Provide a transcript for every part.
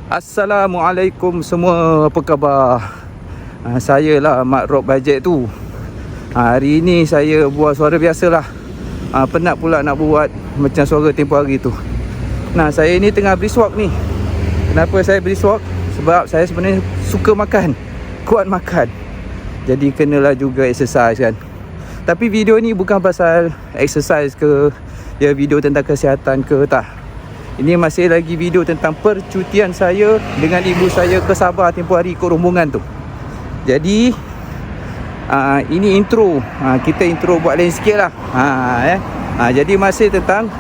Assalamualaikum semua, apa khabar? Saya lah Mak Rock Budget tu. Hari ni saya buat suara biasalah. Penat pula nak buat macam suara tempoh hari tu. Nah, saya ni tengah beriswak ni. Kenapa saya beriswak? Sebab saya sebenarnya suka makan, kuat makan. Jadi kenalah juga exercise kan. Tapi video ni bukan pasal exercise ke, ya video tentang kesihatan ke, tak. Ini masih lagi video tentang percutian saya dengan ibu saya ke Sabah tempoh hari ikut rombongan tu. Jadi ini intro. Kita intro buat lain sikit lah. Jadi masih tentang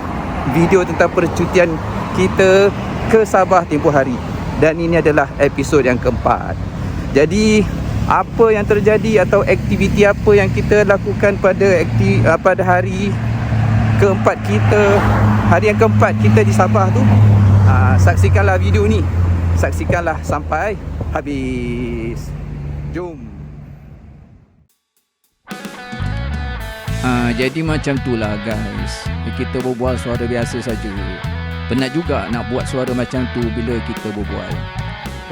video tentang percutian kita ke Sabah tempoh hari. Dan ini adalah episod yang keempat. Jadi apa yang terjadi atau aktiviti apa yang kita lakukan pada hari keempat kita, hari yang keempat kita di Sabah tu, saksikanlah video ni. Saksikanlah sampai habis. Jom. Jadi macam tu lah guys. Kita berbual suara biasa saja. Penat juga nak buat suara macam tu bila kita berbual.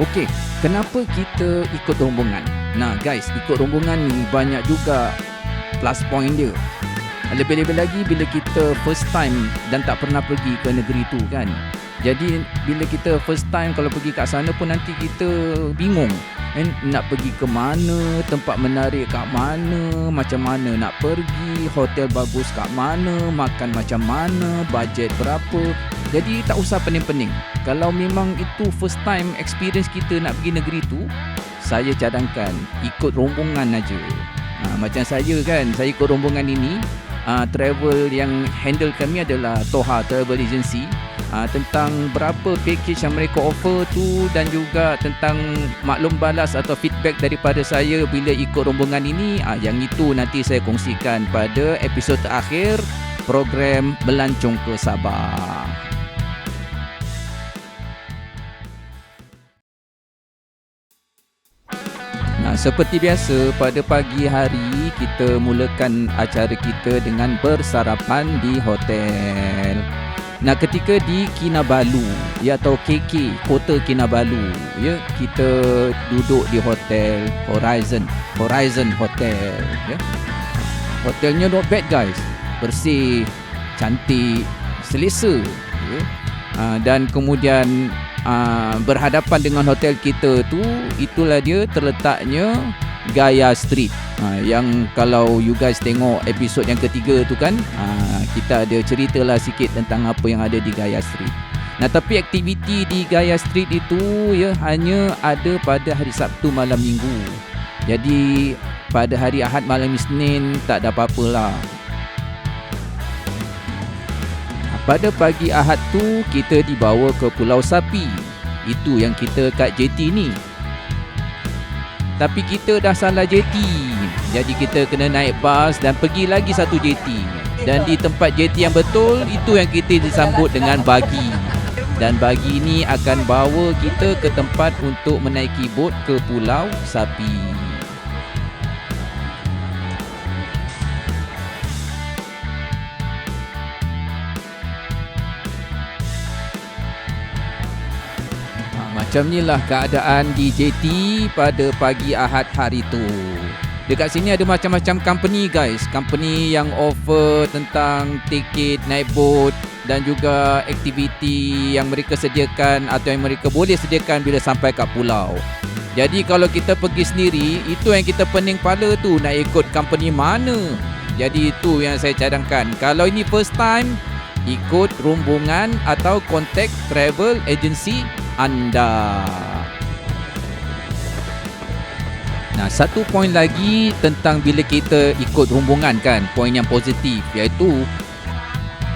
Okey, kenapa kita ikut rombongan? Nah guys, ikut rombongan ni banyak juga plus point dia. Lebih-lebih lagi bila kita first time dan tak pernah pergi ke negeri tu kan. Jadi bila kita first time kalau pergi kat sana pun nanti kita bingung nak pergi ke mana, tempat menarik kat mana, macam mana nak pergi, hotel bagus kat mana, makan macam mana, bajet berapa. Jadi tak usah pening-pening. Kalau memang itu first time experience kita nak pergi negeri tu, saya cadangkan ikut rombongan aja. Macam saya kan, saya ikut rombongan ini. Travel yang handle kami adalah Toha Travel Agency. Tentang berapa package yang mereka offer tu dan juga tentang maklum balas atau feedback daripada saya bila ikut rombongan ini, yang itu nanti saya kongsikan pada episod terakhir program Melancong ke Sabah. Seperti biasa, pada pagi hari kita mulakan acara kita dengan bersarapan di hotel. Ketika di Kinabalu, atau KK, Kota Kinabalu, kita duduk di hotel Horizon Hotel. Hotelnya not bad guys, bersih, cantik, selesa. Dan kemudian berhadapan dengan hotel kita tu, itulah dia terletaknya Gaya Street. Yang kalau you guys tengok episod yang ketiga tu kan, kita ada ceritalah sikit tentang apa yang ada di Gaya Street. Tapi aktiviti di Gaya Street itu hanya ada pada hari Sabtu malam Minggu. Jadi pada hari Ahad malam Isnin tak ada apa-apalah. Pada pagi Ahad tu kita dibawa ke Pulau Sapi. Itu yang kita kat JT ni. Tapi kita dah salah JT. Jadi kita kena naik bas dan pergi lagi satu JT. Dan di tempat JT yang betul, itu yang kita disambut dengan bagi. Dan bagi ni akan bawa kita ke tempat untuk menaiki bot ke Pulau Sapi. Macam inilah keadaan di JT pada pagi Ahad hari tu. Dekat sini ada macam-macam company guys. Company yang offer tentang tiket naik bot dan juga aktiviti yang mereka sediakan atau yang mereka boleh sediakan bila sampai kat pulau. Jadi kalau kita pergi sendiri, itu yang kita pening kepala tu, nak ikut company mana. Jadi itu yang saya cadangkan. Kalau ini first time, ikut rombongan atau contact travel agency anda. Satu poin lagi tentang bila kita ikut rombongan kan, poin yang positif, iaitu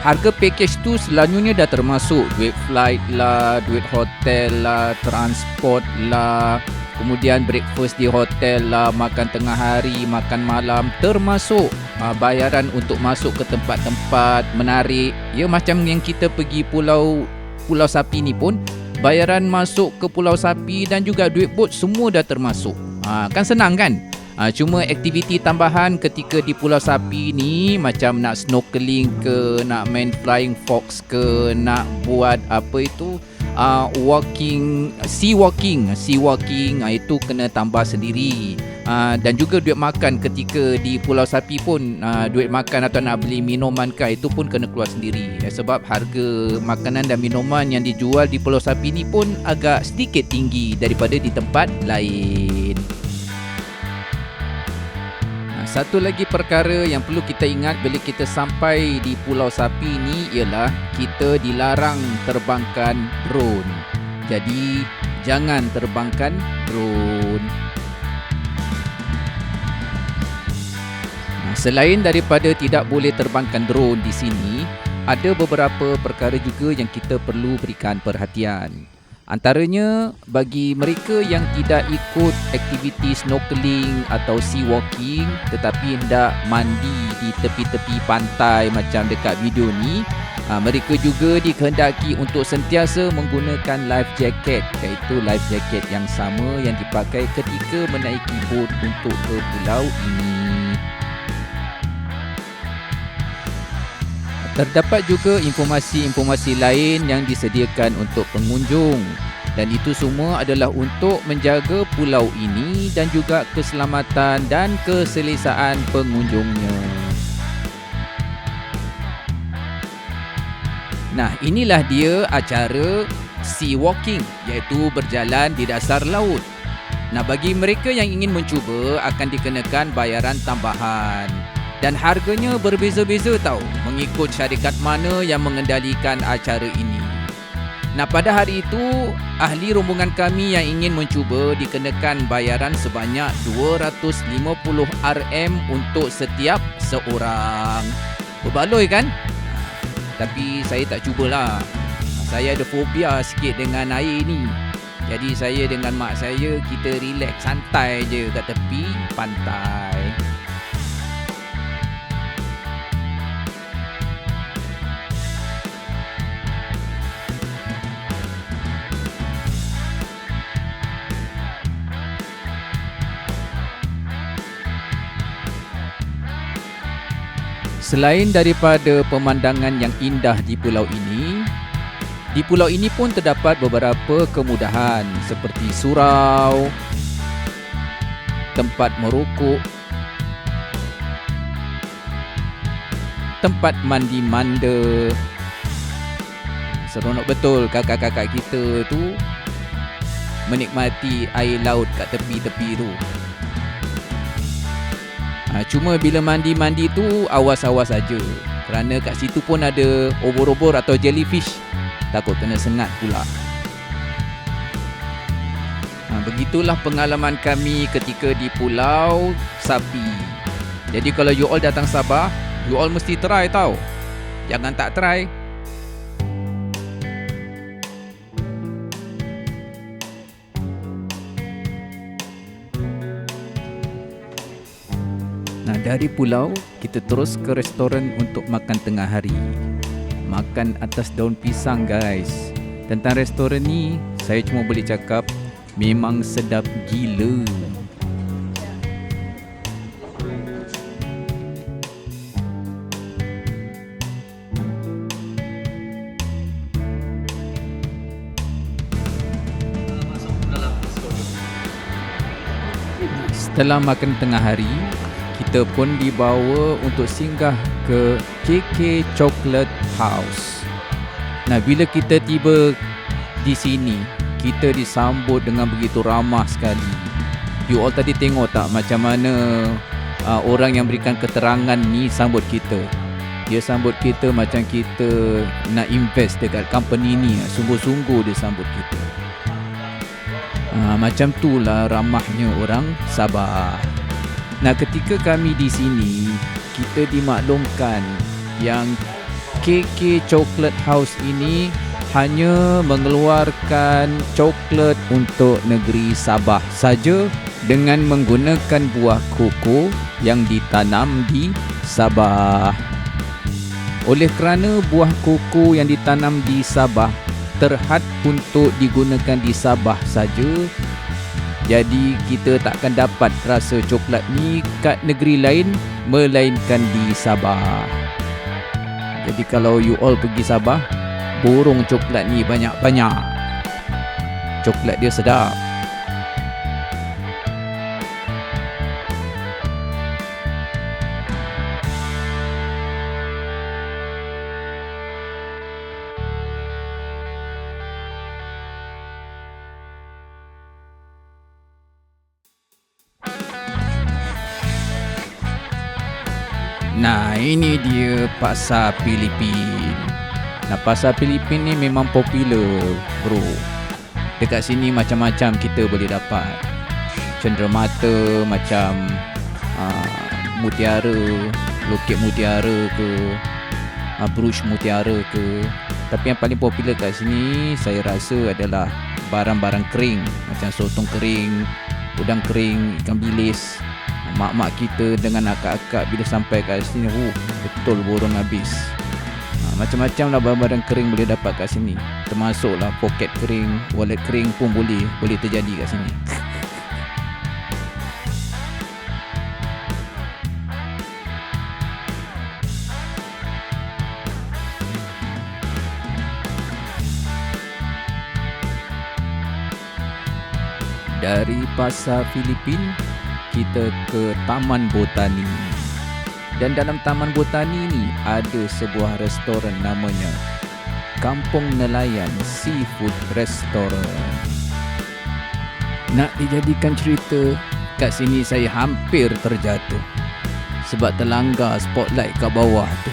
harga package tu selalunya dah termasuk duit flight lah, duit hotel lah, transport lah, kemudian breakfast di hotel lah, makan tengah hari, makan malam, termasuk bayaran untuk masuk ke tempat-tempat menarik. Macam yang kita pergi Pulau Sapi ni pun, bayaran masuk ke Pulau Sapi dan juga duit bot semua dah termasuk. Kan senang kan? Cuma aktiviti tambahan ketika di Pulau Sapi ni macam nak snorkeling ke, nak main flying fox ke, nak buat apa itu sea walking itu kena tambah sendiri. Dan juga duit makan ketika di Pulau Sapi pun duit makan atau nak beli minuman ke itu pun kena keluar sendiri. Sebab harga makanan dan minuman yang dijual di Pulau Sapi ni pun agak sedikit tinggi daripada di tempat lain. Satu lagi perkara yang perlu kita ingat bila kita sampai di Pulau Sapi ni ialah kita dilarang terbangkan drone. Jadi jangan terbangkan drone. Selain daripada tidak boleh terbangkan drone di sini, ada beberapa perkara juga yang kita perlu berikan perhatian. Antaranya bagi mereka yang tidak ikut aktiviti snorkeling atau sea walking tetapi hendak mandi di tepi-tepi pantai macam dekat video ni, mereka juga dikehendaki untuk sentiasa menggunakan life jacket, iaitu life jacket yang sama yang dipakai ketika menaiki bot untuk ke pulau ini. Terdapat juga informasi-informasi lain yang disediakan untuk pengunjung dan itu semua adalah untuk menjaga pulau ini dan juga keselamatan dan keselesaan pengunjungnya. Nah, inilah dia acara sea walking, iaitu berjalan di dasar laut. Nah, bagi mereka yang ingin mencuba akan dikenakan bayaran tambahan. Dan harganya berbeza-beza tau, mengikut syarikat mana yang mengendalikan acara ini. Nah, pada hari itu, ahli rombongan kami yang ingin mencuba dikenakan bayaran sebanyak RM250 untuk setiap seorang. Berbaloi kan? Tapi saya tak cubalah. Saya ada fobia sikit dengan air ni. Jadi saya dengan mak saya, kita relax santai je kat tepi pantai. Selain daripada pemandangan yang indah di pulau ini pun terdapat beberapa kemudahan seperti surau, tempat merokok, tempat mandi manda. Seronok betul kakak-kakak kita tu menikmati air laut kat tepi-tepi tu. Cuma bila mandi-mandi tu awas-awas saja, kerana kat situ pun ada obor-obor atau jellyfish, takut kena sengat pula. Begitulah pengalaman kami ketika di Pulau Sapi. Jadi kalau you all datang Sabah, you all mesti try tau. Jangan tak try. Dari pulau, kita terus ke restoran untuk makan tengah hari. Makan atas daun pisang guys. Tentang restoran ni, saya cuma boleh cakap memang sedap gila. Setelah makan tengah hari, kita pun dibawa untuk singgah ke KK Chocolate House. Nah, bila kita tiba di sini, kita disambut dengan begitu ramah sekali. You all tadi tengok tak macam mana orang yang berikan keterangan ni sambut kita. Dia sambut kita macam kita nak invest dekat company ni. Sungguh-sungguh dia sambut kita. Macam tu lah ramahnya orang Sabah. Nah, ketika kami di sini, kita dimaklumkan yang KK Chocolate House ini hanya mengeluarkan coklat untuk negeri Sabah saja dengan menggunakan buah koko yang ditanam di Sabah. Oleh kerana buah koko yang ditanam di Sabah terhad untuk digunakan di Sabah saja, Jadi kita takkan dapat rasa coklat ni kat negeri lain melainkan di Sabah. Jadi kalau you all pergi Sabah, borong coklat ni banyak-banyak. Coklat dia sedap. Nah, ini dia pasar Filipin. Nah, pasar Filipin ni memang popular, bro. Dekat sini macam-macam kita boleh dapat. Cenderamata macam mutiara, loket mutiara ke, brooch mutiara ke. Tapi yang paling popular kat sini saya rasa adalah barang-barang kering, macam sotong kering, udang kering, ikan bilis. Mak-mak kita dengan akak-akak bila sampai kat sini, betul borong habis. Macam-macam lah barang-barang kering boleh dapat kat sini. Termasuklah poket kering, wallet kering pun boleh terjadi kat sini. Dari pasar Filipin, kita ke Taman Botani. Dan dalam Taman Botani ni ada sebuah restoran namanya Kampung Nelayan Seafood Restaurant. Nak dijadikan cerita, kat sini saya hampir terjatuh sebab terlanggar spotlight kat bawah tu.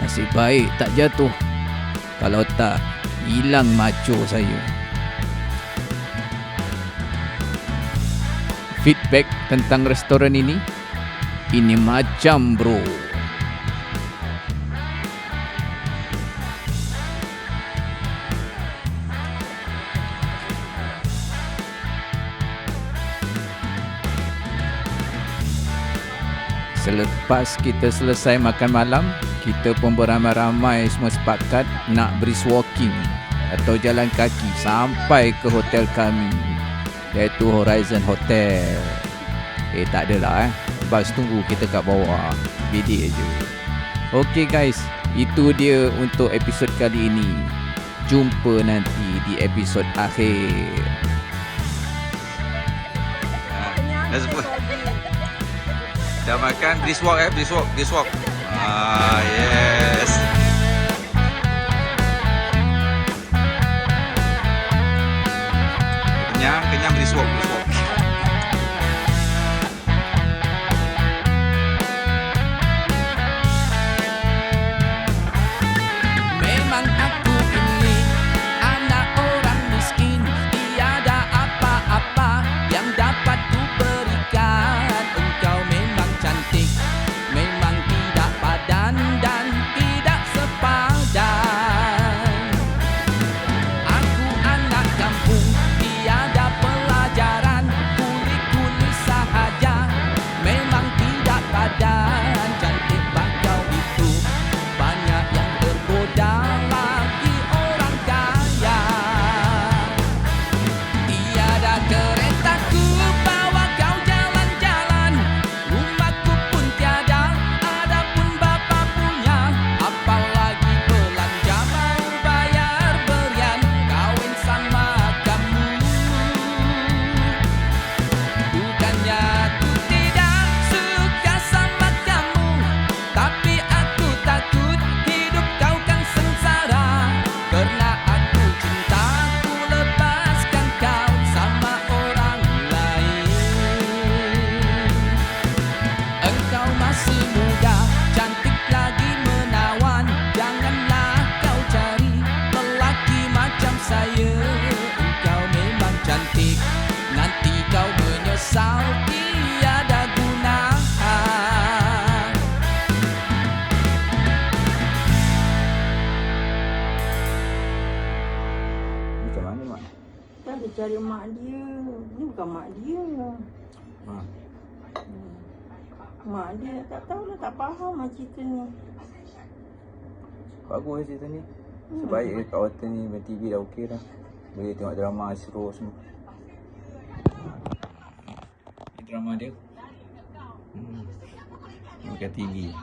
Nasib baik tak jatuh. Kalau tak, hilang macho saya. Feedback tentang restoran ini macam bro. Selepas kita selesai makan malam, kita pun beramai-ramai semua sepakat nak brisk walking atau jalan kaki sampai ke hotel kami, iaitu Horizon Hotel. Tak adalah bas tunggu kita kat bawah, bidik je. Okay guys, itu dia untuk episod kali ini. Jumpa nanti di episod akhir. Dah makan, brisk walk. Yes. Kenyang brisk walk. Memang aku ini anak orang miskin, tiada apa-apa yang dapat ku berikan. Engkau memang cantik, memang tidak padan dan tidak sepadan. Aku anak kampung, tiada pelajaran, kulit-kulit sahaja, memang tidak padan. Cantik bakau itu banyak yang tergoda, lagi orang kaya. Tiada kereta ku bawa kau jalan-jalan, rumahku pun tiada, adapun bapa punya. Apalagi belanja mau bayar berian, kawin sama kamu. Bukannya aku tidak suka sama kamu, tapi aku takut hidup kau kan sengsara. Karena aku cinta, ku lepaskan kau sama orang lain. Engkau masih muda, cantik lagi menawan, janganlah kau cari lelaki macam saya. Engkau memang cantik, nanti kau menyesal, tiada guna. Macam mana mak? Kan dia cari mak dia. Ni bukan mak dia. Mak dia tak tahulah, tak faham lah cerita ni. Bagus cerita ni. Sebaik kat hotel ni, TV dah okey dah. Boleh tengok drama, seru semua. drama dia. Makan TV.